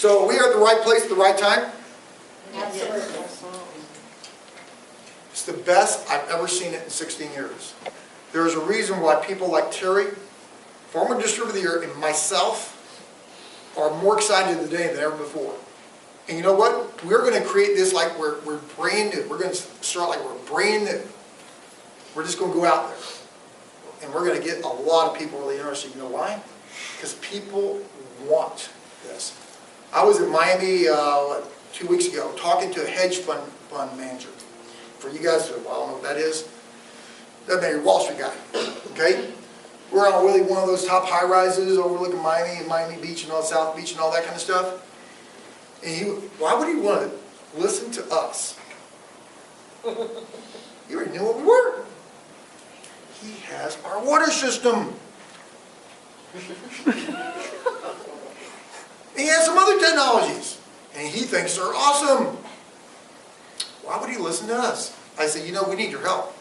So we are at the right place at the right time. Absolutely. It's the best I've ever seen it in 16 years. There's a reason why people like Terry, former distributor of the year, and myself are more excited today than ever before. And you know what? We're going to create this like we're brand new. We're going to start like we're brand new. We're just going to go out there. And we're going to get a lot of people really interested. You know why? Because people want this. I was in Miami 2 weeks ago talking to a hedge fund manager. For you guys who I don't know what that is, that's a Wall Street guy. Okay? We're on really one of those top high-rises overlooking Miami and Miami Beach and all South Beach and all that kind of stuff. And why would he want to listen to us? He already knew what we were. He has our water system. He has some other technologies. And he thinks they're awesome. Why would he listen to us? I said, you know, we need your help.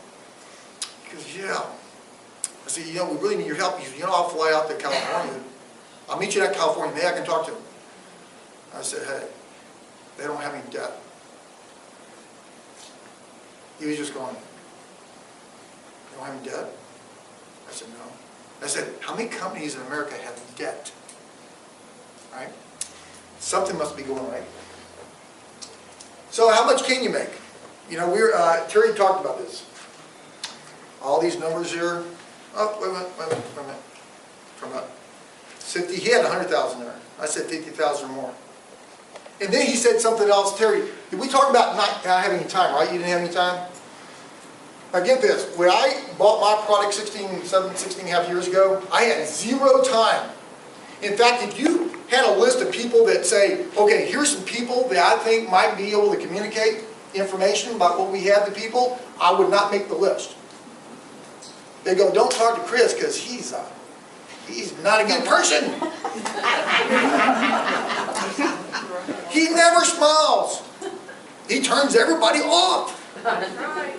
He goes, yeah. I said, you know, we really need your help. He said, you know, I'll fly out to California. I'll meet you at California. Maybe I can talk to him. I said, hey, they don't have any debt. He was just going, you don't have any debt? I said, no. I said, how many companies in America have debt? Right? Something must be going right. So how much can you make? You know, Terry talked about this. All these numbers here. Oh, wait a minute. From 50, he had 100,000 there. I said 50,000 or more. And then he said something else. Terry, did we talk about not having any time, right? You didn't have any time? Now get this. When I bought my product 16 and a half years ago, I had 0 time. In fact, if you had a list of people that say, okay, here's some people that I think might be able to communicate information about what we have to people, I would not make the list. They go, don't talk to Chris because he's not a good person. He never smiles. He turns everybody off.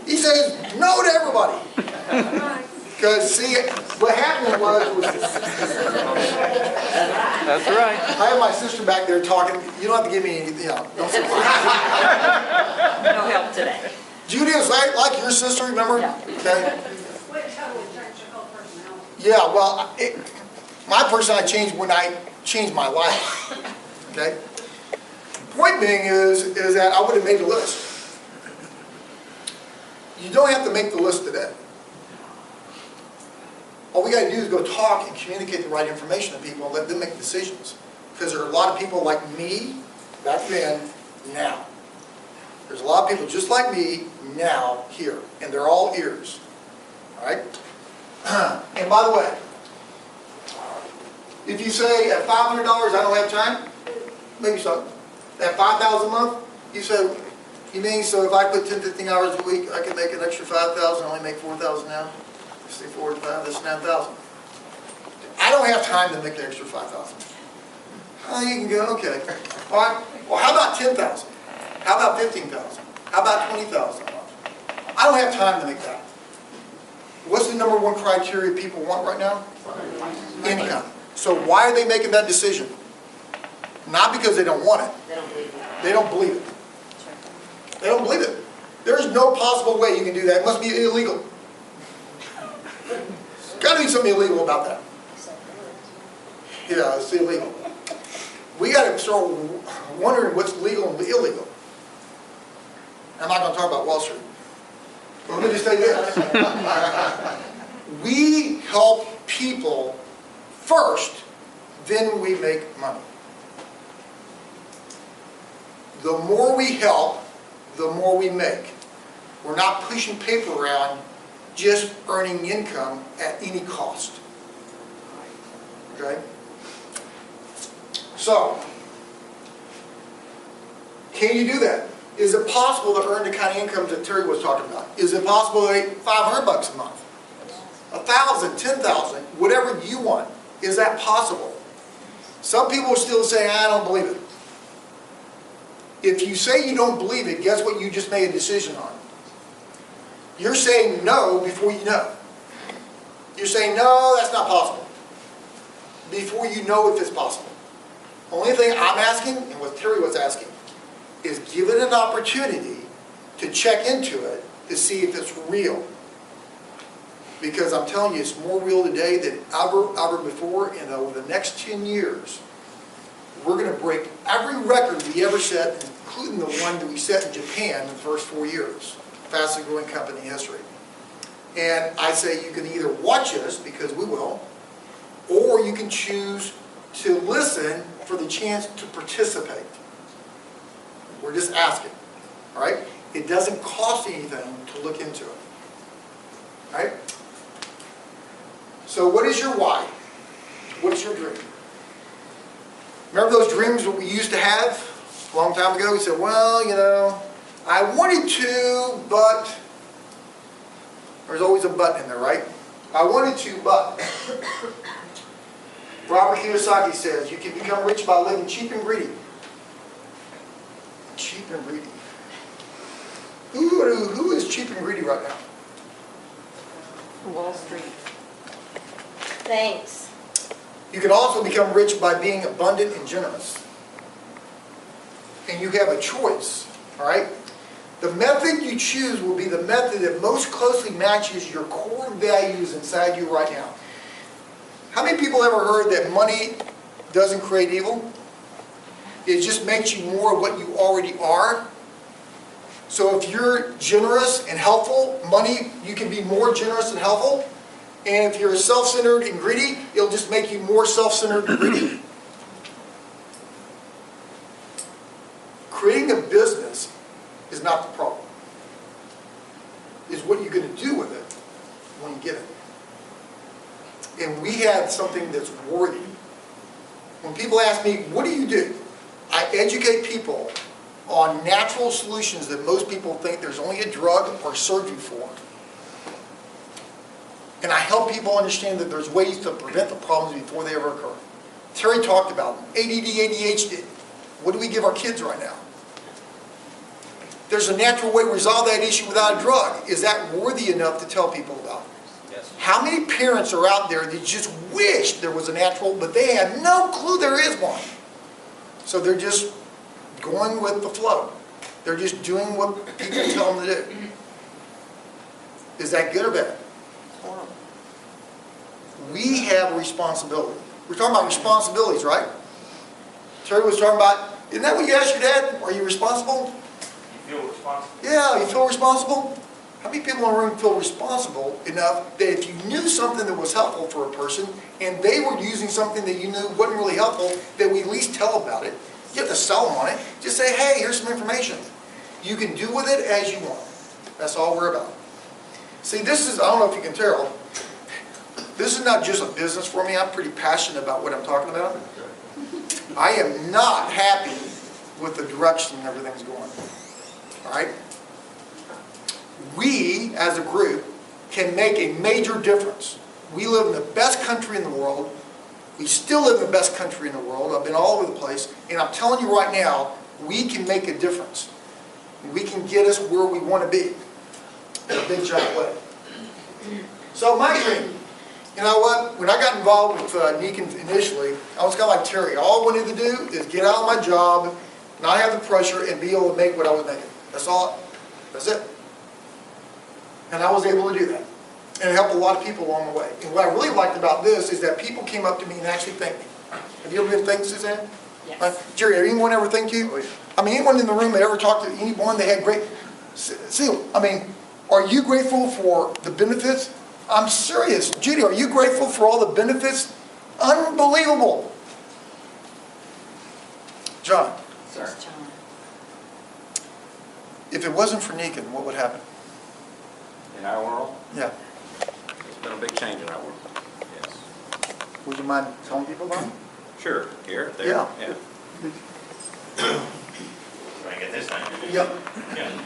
He says no to everybody. Because see, what happened was That's right. I have my sister back there talking. You don't have to give me anything. Don't say No help today. Judy is like your sister, remember? Yeah. Okay. Yeah, well, my personality changed when I changed my life. Okay? The point being is that I would have made the list. You don't have to make the list today. All we got to do is go talk and communicate the right information to people and let them make decisions. Because there are a lot of people like me back then, now. There's a lot of people just like me now here. And they're all ears. All right? And by the way, if you say at $500 I don't have time, maybe so. At $5,000 a month, you say, you mean so if I put 10, 15 hours a week, I can make an extra $5,000, only make $4,000 now? Say 4 to 5, that's $9,000. I don't have time to make the extra $5,000. Oh, you can go, okay. All right. Well, how about $10,000? How about $15,000? How about $20,000 a month? I don't have time to make that. What's the number one criteria people want right now? Income. So why are they making that decision? Not because they don't want it. They don't believe it. They don't believe it. They don't believe it. There is no possible way you can do that. It must be illegal. Got to be something illegal about that. Yeah, it's illegal. We got to start wondering what's legal and illegal. I'm not going to talk about Wall Street. But let me just say this. We help people first, then we make money. The more we help, the more we make. We're not pushing paper around, just earning income at any cost. Okay? So, can you do that? Is it possible to earn the kind of income that Terry was talking about? Is it possible to make $500 a month? 1,000, 10,000, whatever you want. Is that possible? Some people are still saying, I don't believe it. If you say you don't believe it, guess what you just made a decision on? You're saying no before you know. You're saying, no, that's not possible. Before you know if it's possible. Only thing I'm asking, and what Terry was asking, is give it an opportunity to check into it to see if it's real. Because I'm telling you, it's more real today than ever before, and over the next 10 years, we're going to break every record we ever set, including the one that we set in Japan in the first 4 years. Fastest growing company in history. And I say you can either watch us, because we will, or you can choose to listen for the chance to participate. We're just asking, all right? It doesn't cost anything to look into it, all right? So what is your why? What's your dream? Remember those dreams that we used to have a long time ago? We said, well, you know, I wanted to, but there's always a but in there, right? I wanted to, but. Robert Kiyosaki says, you can become rich by living cheap and greedy. Cheap and greedy. Who is cheap and greedy right now? Wall Street. Thanks. You can also become rich by being abundant and generous. And you have a choice, all right? The method you choose will be the method that most closely matches your core values inside you right now. How many people ever heard that money doesn't create evil? It just makes you more of what you already are. So if you're generous and helpful, money, you can be more generous and helpful. And if you're self-centered and greedy, it'll just make you more self-centered and greedy. Creating a business is not the problem. It's what you're going to do with it when you get it. And we have something that's worthy. When people ask me, what do you do? I educate people on natural solutions that most people think there's only a drug or surgery for. And I help people understand that there's ways to prevent the problems before they ever occur. Terry talked about them. ADD, ADHD. What do we give our kids right now? There's a natural way to resolve that issue without a drug. Is that worthy enough to tell people about? Yes. How many parents are out there that just wish there was a natural, but they have no clue there is one? So they're just going with the flow. They're just doing what people tell them to do. Is that good or bad? Horrible. We have a responsibility. We're talking about responsibilities, right? Terry was talking about, isn't that what you asked your dad? Are you responsible? You feel responsible? Yeah, you feel responsible? How many people in the room feel responsible enough that if you knew something that was helpful for a person and they were using something that you knew wasn't really helpful, that we at least tell about it? You have to sell them on it. Just say, hey, here's some information. You can do with it as you want. That's all we're about. See, this is, I don't know if you can tell, this is not just a business for me. I'm pretty passionate about what I'm talking about. I am not happy with the direction everything's going. All right? We, as a group, can make a major difference. We live in the best country in the world. We still live in the best country in the world. I've been all over the place. And I'm telling you right now, we can make a difference. We can get us where we want to be in a big, giant way. So my dream, you know what? When I got involved with Nikken initially, I was kind of like Terry. All I wanted to do is get out of my job, not have the pressure, and be able to make what I was making. That's all. That's it. And I was able to do that. And it helped a lot of people along the way. And what I really liked about this is that people came up to me and actually thanked me. Have you ever been thanked, Suzanne? Yes. Jerry, has anyone ever thanked you? I mean, anyone in the room that ever talked to anyone that had great... See, I mean, are you grateful for the benefits? I'm serious. Judy, are you grateful for all the benefits? Unbelievable. John. Sir. John. If it wasn't for Nikken, what would happen? In our world? Yeah. There's been a big change in our world. Yes. Would you mind telling people about it? Sure. Here, there. Yeah. Try and get this thing. Yep. Yeah.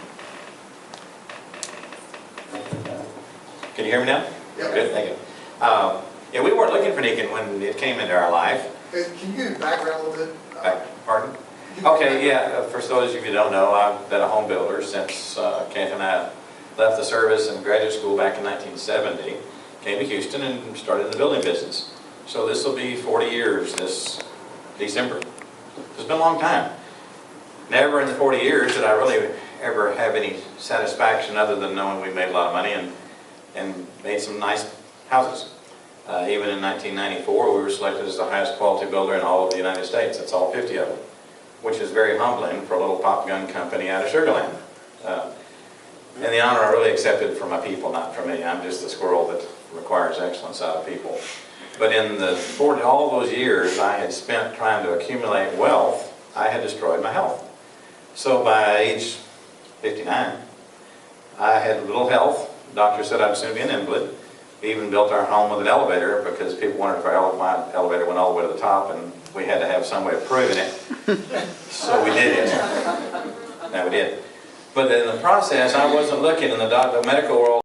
Can you hear me now? Yeah. Good, thank you. Yeah, we weren't looking for Nikken when it came into our life. Hey, can you give me background a little bit? Pardon? Okay, yeah, for those of you who don't know, I've been a home builder since Kent and I left the service in graduate school back in 1970, came to Houston and started in the building business. So this will be 40 years this December. It's been a long time. Never in the 40 years did I really ever have any satisfaction other than knowing we made a lot of money and made some nice houses. Even in 1994, we were selected as the highest quality builder in all of the United States. That's all 50 of them, which is very humbling for a little pop gun company out of Sugar Land. And the honor I really accepted from my people, not from me. I'm just the squirrel that requires excellence out of people. But in all those years I had spent trying to accumulate wealth, I had destroyed my health. So by age 59, I had little health. The doctor said I'd soon be an invalid. We even built our home with an elevator because people wondered if my elevator went all the way to the top, and we had to have some way of proving it. So we did it. Now we did. But in the process, I wasn't looking in the medical world.